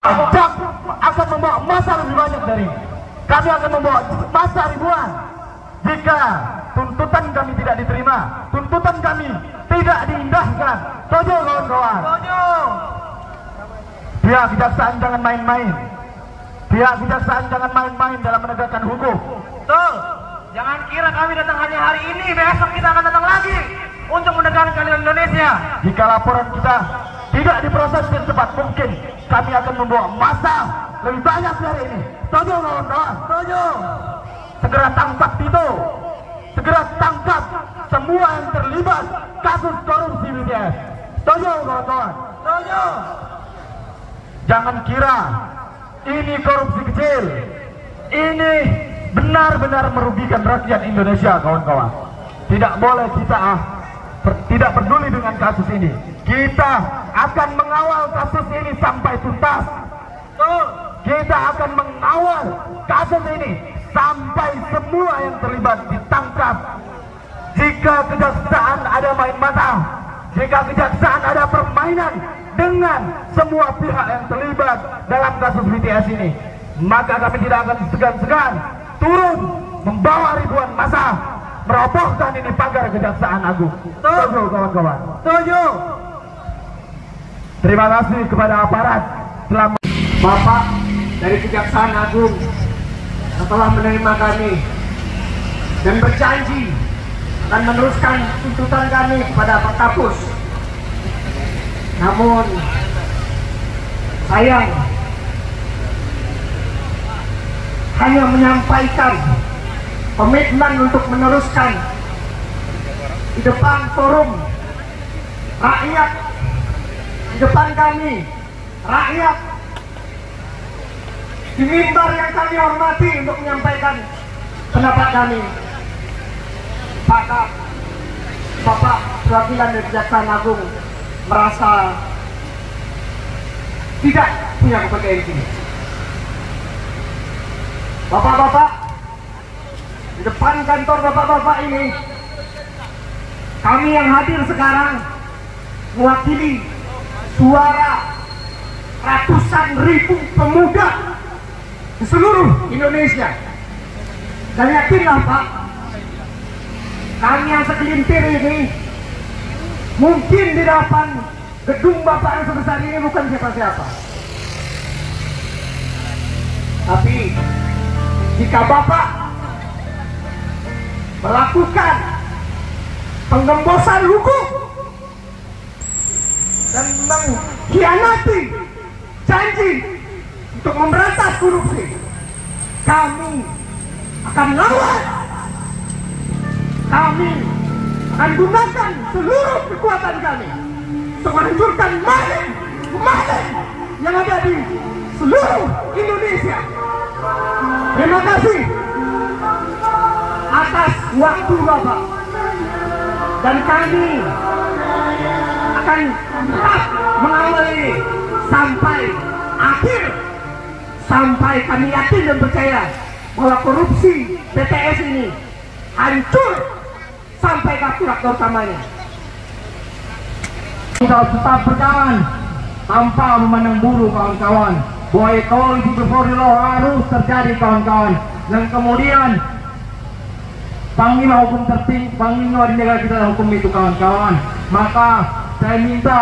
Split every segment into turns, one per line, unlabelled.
akan membawa masa lebih banyak dari ini. Kami akan membawa masa ribuan jika tuntutan kami tidak diterima, tuntutan kami tidak diindahkan. Setuju kawan-kawan?
Setuju.
Pihak kejaksaan jangan main-main. Pihak kejaksaan jangan main-main dalam menegakkan hukum.
Betul. Jangan kira kami datang hanya hari ini, besok kita akan datang lagi untuk menegakkan keadilan Indonesia.
Jika laporan kita tidak diproses secepat mungkin, kami akan membawa masa lebih banyak dari ini. Setuju kawan-kawan?
Setuju.
Segera tangkap Tito. Segera tangkap semua yang terlibat kasus korupsi BTS. Setuju kawan-kawan?
Setuju.
Jangan kira ini korupsi kecil. Ini benar-benar merugikan rakyat Indonesia kawan-kawan. Tidak boleh kita tidak peduli dengan kasus ini. Kita akan mengawal kasus ini sampai tuntas.
Betul.
Kita akan mengawal kasus ini sampai semua yang terlibat ditangkap. Jika kejaksaan ada main mata, jika kejaksaan ada permainan dengan semua pihak yang terlibat dalam kasus BTS ini, maka kami tidak akan segan-segan turun membawa ribuan massa merobohkan ini pagar Kejaksaan Agung. Setuju kawan-kawan?
Setuju.
Terima kasih kepada aparat telah
Bapak dari Kejaksaan Agung setelah menerima kami dan berjanji akan meneruskan tuntutan kami kepada Pak Kapus. Namun sayang hanya menyampaikan komitmen untuk meneruskan di depan forum rakyat, di depan kami rakyat, di mimbar yang kami hormati untuk menyampaikan pendapat kami. Maka Bapak perwakilan dari Kejaksaan Agung merasa tidak punya kompetensi. Bapak-bapak, di depan kantor bapak-bapak ini, kami yang hadir sekarang mewakili suara ratusan ribu pemuda di seluruh Indonesia. Dan yakinlah Pak, kami yang segelintir ini mungkin di depan gedung Bapak yang sebesar ini bukan siapa-siapa. Tapi jika Bapak melakukan penggembosan hukum dan mengkhianati janji untuk memberantas korupsi, kami akan lawan. Kami akan gunakan seluruh kekuatan kami untuk menghancurkan maling yang ada di seluruh Indonesia. Terima kasih atas waktu Bapak, dan kami akan tetap mengawal ini sampai akhir, sampai kami yakin dan percaya bahwa korupsi BTS ini hancur sampai ke aktor utamanya.
Kita tetap berjalan tanpa memandang bulu kawan-kawan. Bahwa equality before the law harus terjadi kawan-kawan. Dan kemudian panglima hukum tertinggi, panglima di negara kita hukum itu kawan-kawan. Maka saya minta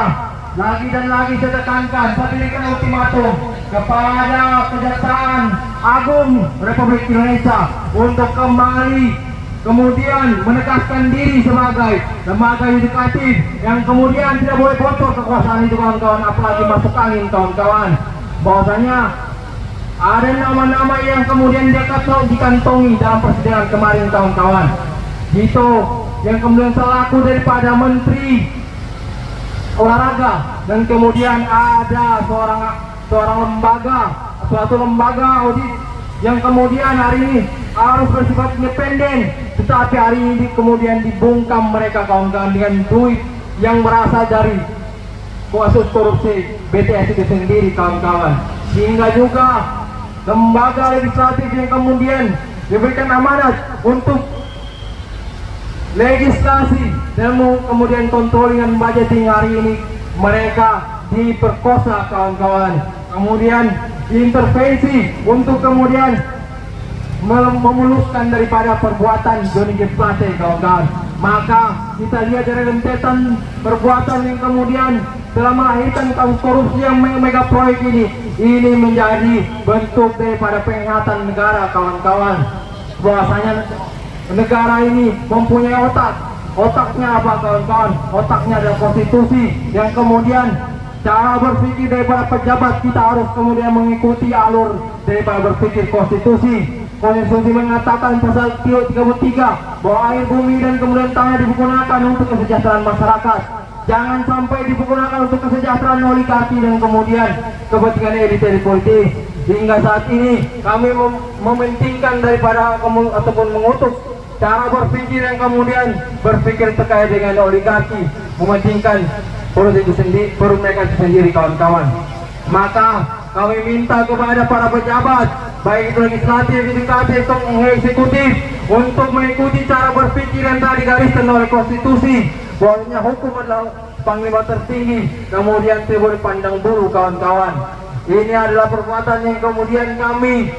lagi dan lagi saya tekankan, saya berikan ultimatum kepada Kejaksaan Agung Republik Indonesia untuk kembali kemudian menegaskan diri sebagai lembaga yudikatif yang kemudian tidak boleh bocor kekuasaan itu kawan-kawan, apalagi masuk angin kawan-kawan. Bahwasanya ada nama-nama yang kemudian dikantongi dalam persidangan kemarin kawan-kawan. Itu yang kemudian selaku daripada Menteri Olahraga, dan kemudian ada suatu lembaga audit yang kemudian hari ini harus bersifat independen, tetapi hari ini kemudian dibungkam mereka kawan-kawan dengan duit yang berasal dari kasus korupsi BTS itu sendiri kawan-kawan. Sehingga juga lembaga legislatif yang kemudian diberikan amanat untuk legislasi dan kemudian kontrol dengan budgeting, hari ini mereka diperkosa kawan-kawan. kemudian intervensi untuk kemudian memuluskan daripada perbuatan Johnny G Plate, kawan-kawan. Maka kita lihat dari rentetan perbuatan yang kemudian telah melahirkan kasus korupsi yang mega proyek ini menjadi bentuk daripada pengingatan negara, kawan-kawan. Bahwasanya negara ini mempunyai otaknya apa, kawan-kawan? Otaknya adalah konstitusi, yang kemudian cara berpikir daripada pejabat kita harus kemudian mengikuti alur daripada berpikir konstitusi. Konstitusi mengatakan pasal 33 bahwa air, bumi, dan kemudian tanah digunakan untuk kesejahteraan masyarakat. Jangan sampai digunakan untuk kesejahteraan oligarki dan kemudian kepentingan elit politik. Hingga saat ini kami mementingkan daripada ataupun mengutuk cara berpikir yang kemudian berpikir terkait dengan oligarki, mementingkan perut itu sendiri, perut mereka sendiri, kawan-kawan. Maka kami minta kepada para pejabat, baik itu legislatif, yudikatif, atau eksekutif, untuk mengikuti cara berpikir yang telah digariskan oleh konstitusi, bahwasanya hukum adalah panglima tertinggi, kemudian tidak boleh pandang bulu, kawan-kawan. Ini adalah perbuatan yang kemudian kami